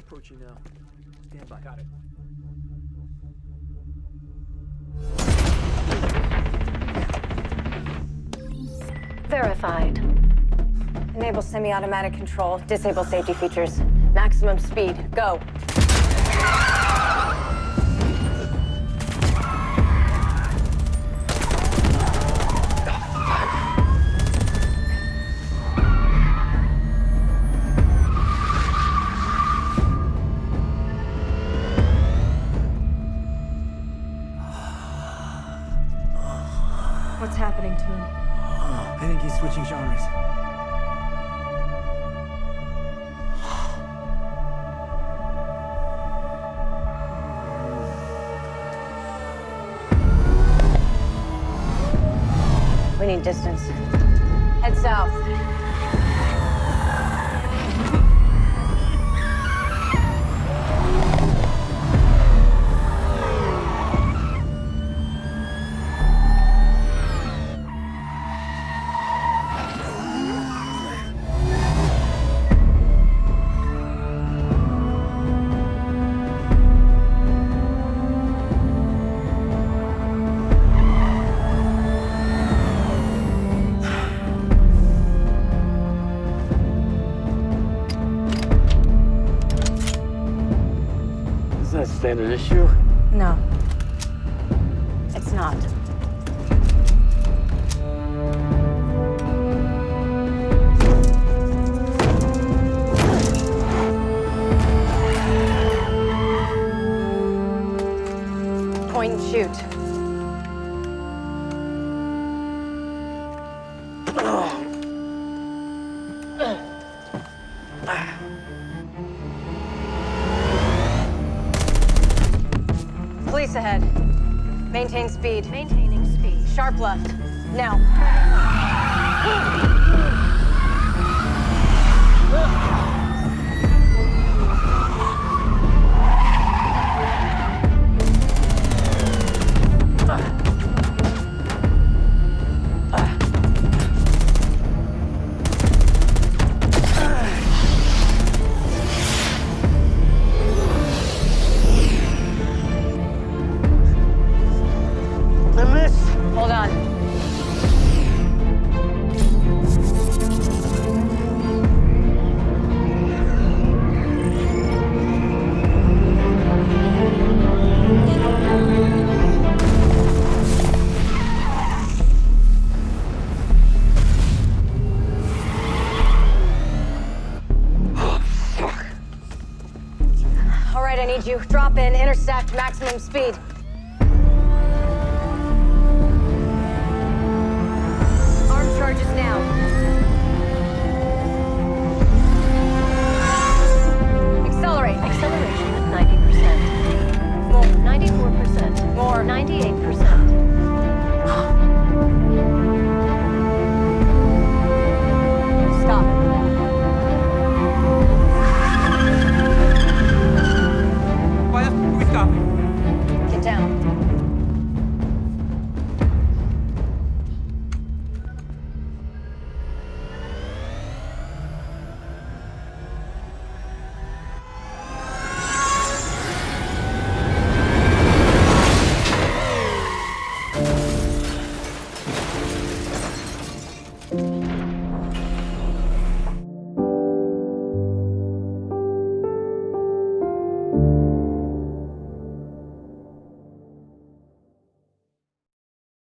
approaching now. Stand by. Got it. Verified. Enable semi-automatic control. Disable safety features. Maximum speed. Go. What's happening to him? I think he's switching genres. We need distance. Head south. Is that a standard issue? No. It's not. Point and shoot. Police ahead. Maintain speed. Maintaining speed. Sharp left. Now. Hold on. All right, I need you. Drop in, intersect, maximum speed.